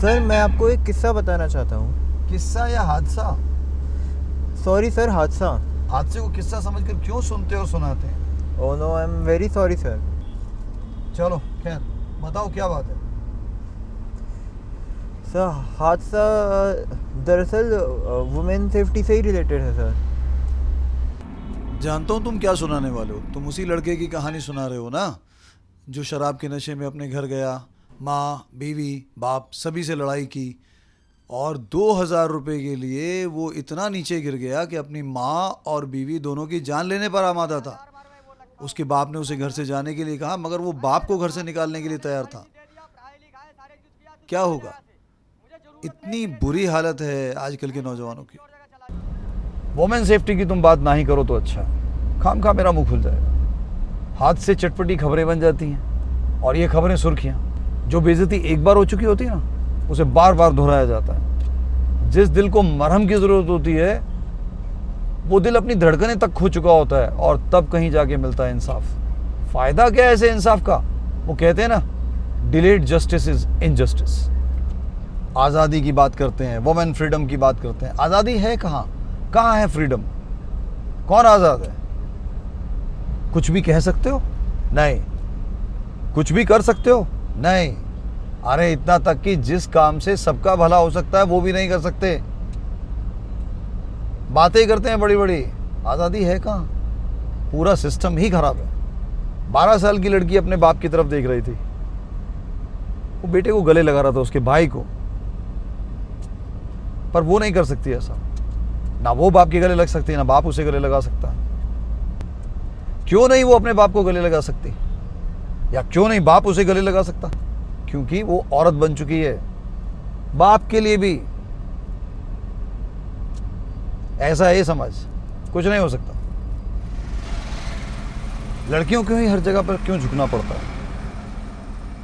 Sir मैं आपको एक किस्सा बताना चाहता हूँ। किस्सा या हादसा? सॉरी सर, हादसा। हादसे को किस्सा समझकर क्यों सुनते और सुनाते हैं? Oh no, I am very sorry sir. चलो खैर, बताओ क्या बात है। सर हादसा दरअसल वुमेन सेफ्टी से ही रिलेटेड है सर। जानता हूँ तुम क्या सुनाने वाले हो। तुम उसी लड़के की कहानी सुना रहे हो ना, जो शराब के नशे में अपने घर गया, माँ बीवी बाप सभी से लड़ाई की और 2000 रुपये के लिए वो इतना नीचे गिर गया कि अपनी माँ और बीवी दोनों की जान लेने पर आमादा था। उसके बाप ने उसे घर से जाने के लिए कहा, मगर वो बाप को घर से निकालने के लिए तैयार था। क्या होगा? इतनी बुरी हालत है आजकल के नौजवानों की। वुमेन सेफ्टी की तुम बात ना ही करो तो अच्छा, खाम खा मेरा मुंह खुल जाएगा। हाथ से चटपटी खबरें बन जाती हैं और ये खबरें सुर्खियां। जो बेइज्जती एक बार हो चुकी होती है ना, उसे बार बार दोहराया जाता है। जिस दिल को मरहम की जरूरत होती है वो दिल अपनी धड़कनें तक खो चुका होता है, और तब कहीं जाके मिलता है इंसाफ। फायदा क्या है ऐसे इंसाफ का? वो कहते हैं ना, डिलेड जस्टिस इज इनजस्टिस। आज़ादी की बात करते हैं, वुमेन फ्रीडम की बात करते हैं। आज़ादी है कहाँ? कहाँ है फ्रीडम? कौन आज़ाद है? कुछ भी कह सकते हो? नहीं। कुछ भी कर सकते हो? नहीं। अरे इतना तक कि जिस काम से सबका भला हो सकता है वो भी नहीं कर सकते। बातें ही करते हैं बड़ी बड़ी। आज़ादी है कहाँ? पूरा सिस्टम ही खराब है। 12 साल की लड़की अपने बाप की तरफ देख रही थी। वो बेटे को गले लगा रहा था, उसके भाई को, पर वो नहीं कर सकती ऐसा। ना वो बाप के गले लग सकती है, ना बाप उसे गले लगा सकता है। क्यों नहीं वो अपने बाप को गले लगा सकती? या क्यों नहीं बाप उसे गले लगा सकता? क्योंकि वो औरत बन चुकी है। बाप के लिए भी ऐसा है समझ, कुछ नहीं हो सकता। लड़कियों को ही हर जगह पर क्यों झुकना पड़ता है?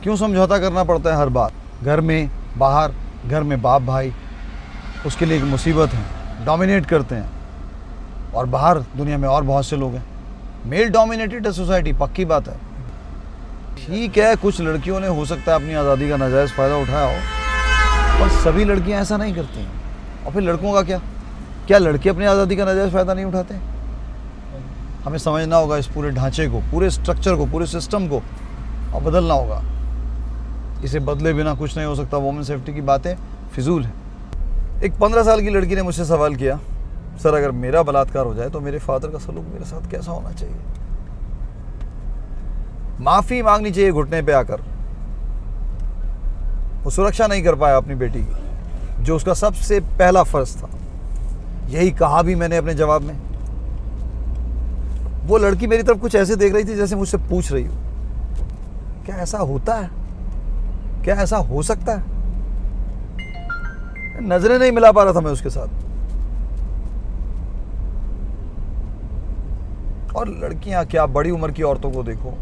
क्यों समझौता करना पड़ता है हर बात? घर में बाहर, घर में बाप भाई उसके लिए एक मुसीबत है, डोमिनेट करते हैं। और बाहर दुनिया में और बहुत से लोग हैं। मेल डोमिनेटेड है सोसाइटी, पक्की बात है। ठीक है, कुछ लड़कियों ने हो सकता है अपनी आज़ादी का नाजायज़ फ़ायदा उठाया हो, पर सभी लड़कियां ऐसा नहीं करती हैं। और फिर लड़कों का क्या? क्या लड़के अपनी आज़ादी का नाजायज़ फ़ायदा नहीं उठाते? हमें समझना होगा इस पूरे ढांचे को, पूरे स्ट्रक्चर को, पूरे सिस्टम को, और बदलना होगा। इसे बदले बिना कुछ नहीं हो सकता। वुमेन सेफ्टी की बातें फिजूल है। एक 15 साल की लड़की ने मुझसे सवाल किया, सर अगर मेरा बलात्कार हो जाए तो मेरे फादर का सलूक मेरे साथ कैसा होना चाहिए? माफ़ी मांगनी चाहिए घुटने पे आकर। वो सुरक्षा नहीं कर पाया अपनी बेटी की, जो उसका सबसे पहला फर्ज था। यही कहा भी मैंने अपने जवाब में। वो लड़की मेरी तरफ कुछ ऐसे देख रही थी जैसे मुझसे पूछ रही हो, क्या ऐसा होता है? क्या ऐसा हो सकता है? नजरें नहीं मिला पा रहा था मैं उसके साथ। और लड़कियां क्या, बड़ी उम्र की औरतों को देखो,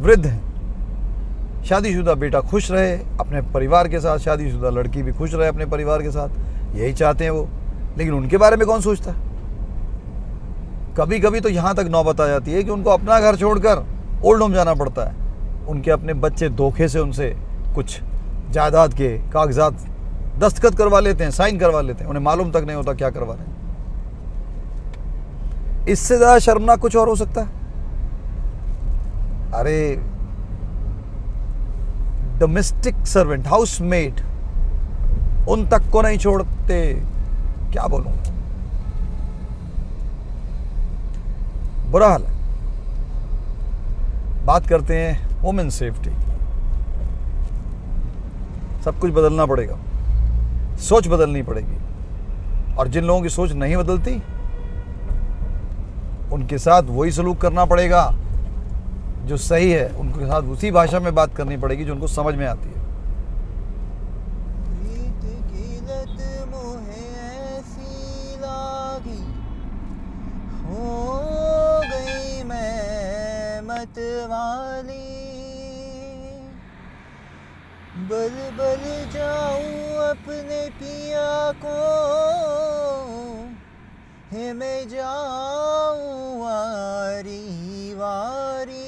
वृद्ध हैं, शादीशुदा बेटा खुश रहे अपने परिवार के साथ, शादीशुदा लड़की भी खुश रहे अपने परिवार के साथ, यही चाहते हैं वो। लेकिन उनके बारे में कौन सोचता है? कभी कभी तो यहाँ तक नौबत आ जाती है कि उनको अपना घर छोड़कर ओल्ड होम जाना पड़ता है। उनके अपने बच्चे धोखे से उनसे कुछ जायदाद के कागजात दस्तखत करवा लेते हैं, साइन करवा लेते हैं, उन्हें मालूम तक नहीं होता क्या करवा रहे हैं। इससे ज़्यादा शर्मनाक कुछ और हो सकता है? अरे डोमेस्टिक सर्वेंट, हाउस मेड, उन तक को नहीं छोड़ते। क्या बोलूं, बुरा हाल है। बात करते हैं वुमेन सेफ्टी। सब कुछ बदलना पड़ेगा, सोच बदलनी पड़ेगी। और जिन लोगों की सोच नहीं बदलती उनके साथ वही सलूक करना पड़ेगा जो सही है। उनके साथ उसी भाषा में बात करनी पड़ेगी जो उनको समझ में आती है। हो गई मैं मतवाली, बल बल जाऊं अपने पिया को, है मैं जाऊं वारी वारी।